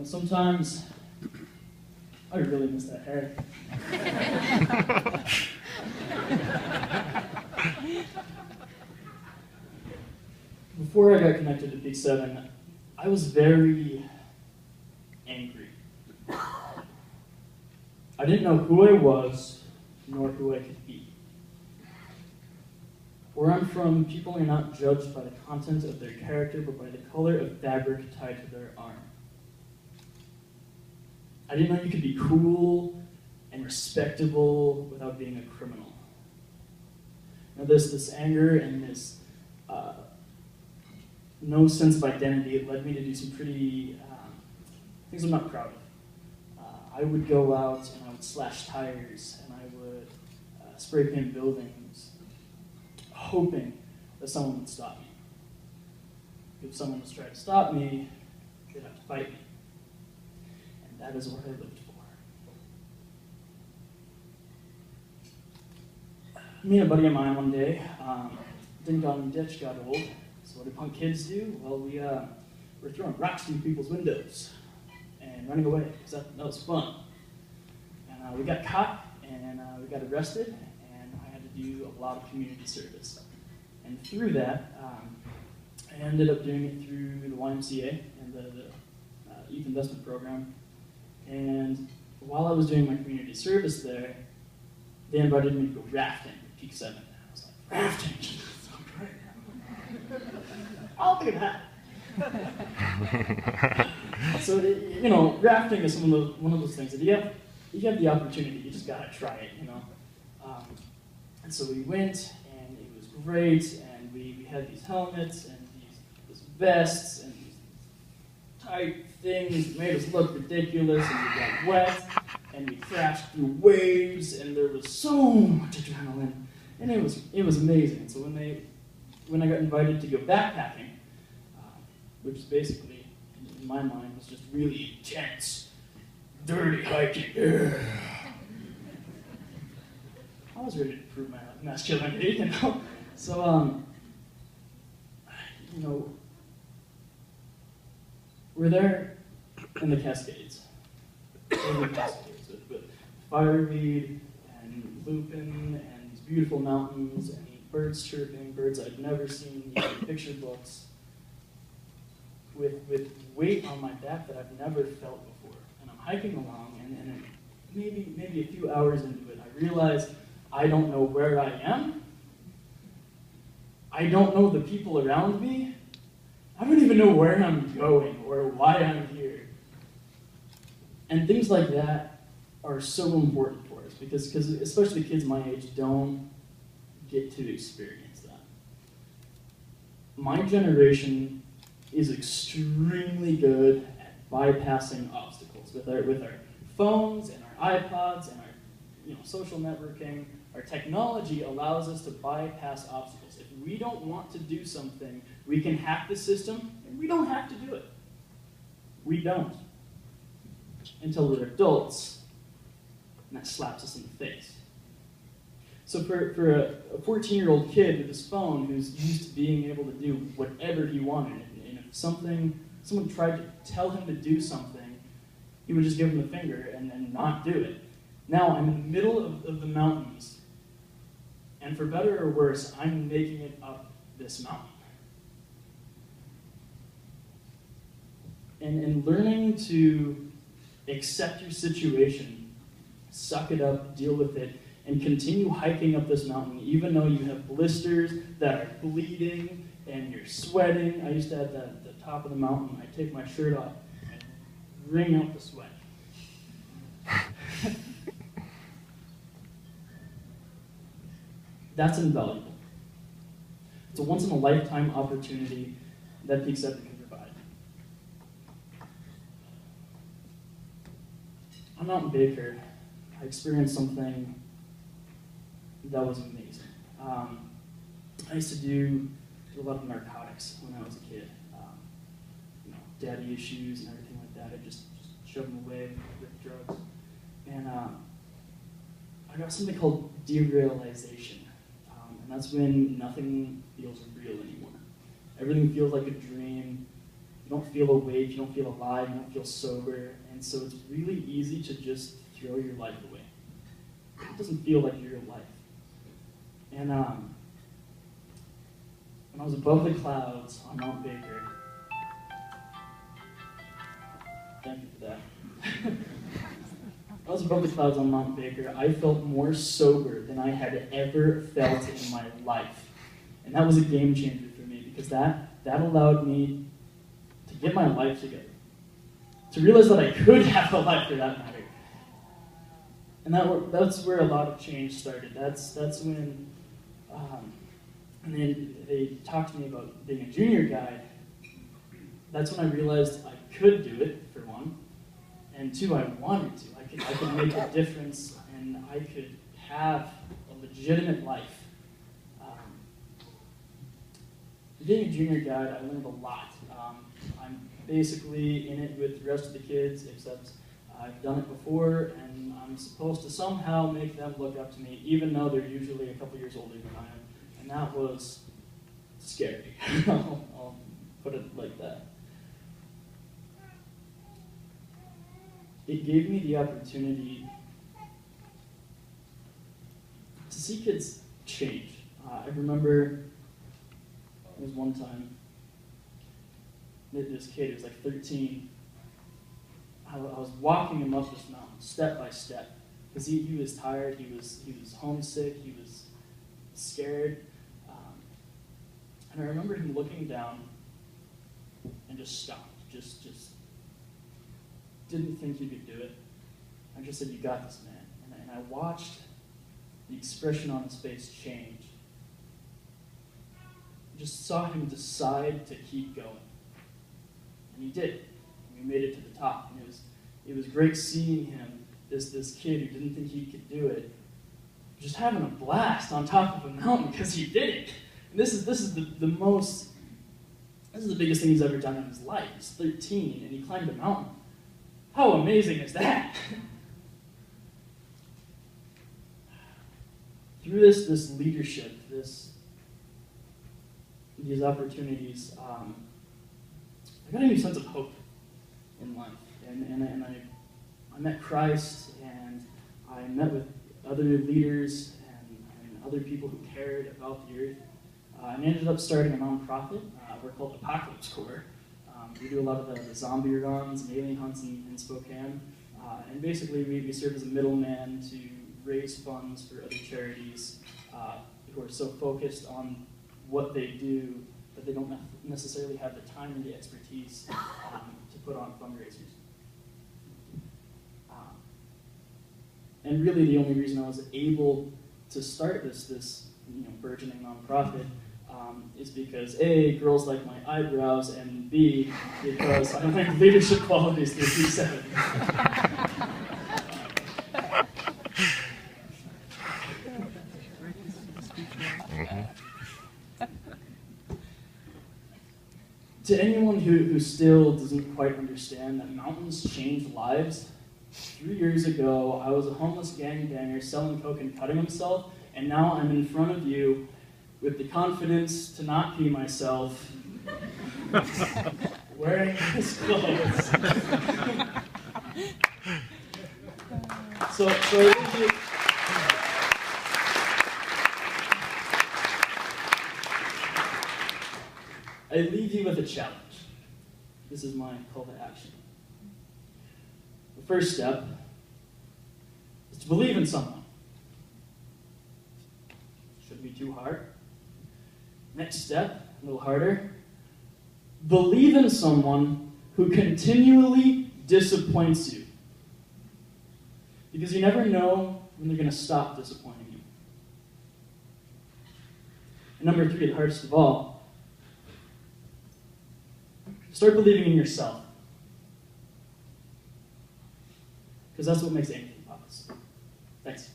Sometimes I really miss that hair. Before I got connected to Peak 7, I was very angry. I didn't know who I was, nor who I could be. Where I'm from, people are not judged by the content of their character, but by the color of fabric tied to their arm. I didn't know you could be cool and respectable without being a criminal. Now this anger and this no sense of identity, it led me to do some pretty things I'm not proud of. I would go out and I would slash tires and I would spray paint buildings, hoping that someone would stop me. If someone was trying to stop me, they'd have to fight me. And that is what I lived for. Me and a buddy of mine one day, didn't go in the ditch, got old. So what do punk kids do? Well, we're throwing rocks through people's windows and running away, because that was fun. And we got caught, and we got arrested, and I had to do a lot of community service. And through that, I ended up doing it through the YMCA and the youth investment program. And while I was doing my community service there, they invited me to go rafting at Peak 7. And I was like, rafting? I'll do that. So, rafting is one of those things that you have the opportunity, you just gotta try it, And so we went, and it was great, and we had these helmets and these vests and these tight things that made us look ridiculous, and we got wet, and we crashed through waves, and there was so much adrenaline, and it was amazing. So when I got invited to go backpacking, which is basically, in my mind, was just really intense, dirty hiking. I was ready to prove my masculinity, So, we're there in the Cascades. With fireweed and lupin and these beautiful mountains and birds chirping, birds I'd never seen in picture books, with weight on my back that I've never felt before. And I'm hiking along, and maybe a few hours into it, I realize I don't know where I am. I don't know the people around me. I don't even know where I'm going or why I'm here. And things like that are so important for us, because especially kids my age don't get to experience that. My generation is extremely good at bypassing obstacles with our phones and our iPods and our social networking. Our technology allows us to bypass obstacles. If we don't want to do something, we can hack the system, and we don't have to do it. We don't. Until we're adults, and that slaps us in the face. So for a 14-year-old kid with his phone who's used to being able to do whatever he wanted, and if someone tried to tell him to do something, he would just give him the finger and not do it. Now I'm in the middle of the mountains, and for better or worse, I'm making it up this mountain. And learning to accept your situation, suck it up, deal with it, and continue hiking up this mountain, even though you have blisters that are bleeding and you're sweating. I used to at the top of the mountain, I'd take my shirt off and wring out the sweat. That's invaluable. It's a once-in-a-lifetime opportunity that Peak 7 can provide. I'm out in Baker. I experienced something that was amazing. I used to do a lot of narcotics when I was a kid. Daddy issues and everything like that. I just shoved them away with drugs. And I got something called derealization. And that's when nothing feels real anymore. Everything feels like a dream. You don't feel awake, you don't feel alive, you don't feel sober, and so it's really easy to just throw your life away. It doesn't feel like your life. And when I was above the clouds on Mount Baker, thank you for that. I was above the clouds on Mount Baker. I felt more sober than I had ever felt in my life. And that was a game changer for me, because that allowed me to get my life together. To realize that I could have a life for that matter. And that's where a lot of change started. That's when, and then they talked to me about being a junior guide. That's when I realized I could do it, for one. And two, I wanted to. I could make a difference, and I could have a legitimate life. Being a junior guide, I learned a lot. I'm basically in it with the rest of the kids, except I've done it before, and I'm supposed to somehow make them look up to me, even though they're usually a couple years older than I am. And that was scary. I'll put it like that. It gave me the opportunity to see kids change. I remember there was one time, this kid, he was like 13, I was walking him up this mountain, step by step, because he was tired, he was homesick, he was scared, and I remember him looking down and just stopped, just didn't think he could do it. I just said, "You got this, man." And I watched the expression on his face change. I just saw him decide to keep going. And he did. We made it to the top. And it was great seeing him, this kid who didn't think he could do it, just having a blast on top of a mountain because he did it. And this is the biggest thing he's ever done in his life. He's 13 and he climbed a mountain. How amazing is that? Through this leadership, these opportunities, I got a new sense of hope in life. And I met Christ, and I met with other leaders and other people who cared about the earth. And ended up starting a nonprofit. We're called Apocalypse Corps. We do a lot of the zombie runs and alien hunts in Spokane. And basically, we serve as a middleman to raise funds for other charities who are so focused on what they do that they don't necessarily have the time or the expertise to put on fundraisers. And really, the only reason I was able to start this burgeoning nonprofit is because A, girls like my eyebrows, and B, because I learned leadership qualities through P7. To anyone who still doesn't quite understand that mountains change lives, 3 years ago, I was a homeless gangbanger selling coke and cutting himself, and now I'm in front of you with the confidence to not pee myself, wearing his clothes. So I leave you with a challenge. This is my call to action. The first step is to believe in someone. Shouldn't be too hard. Next step, a little harder. Believe in someone who continually disappoints you. Because you never know when they're going to stop disappointing you. And number 3, the hardest of all, start believing in yourself. Because that's what makes anything possible. Thanks.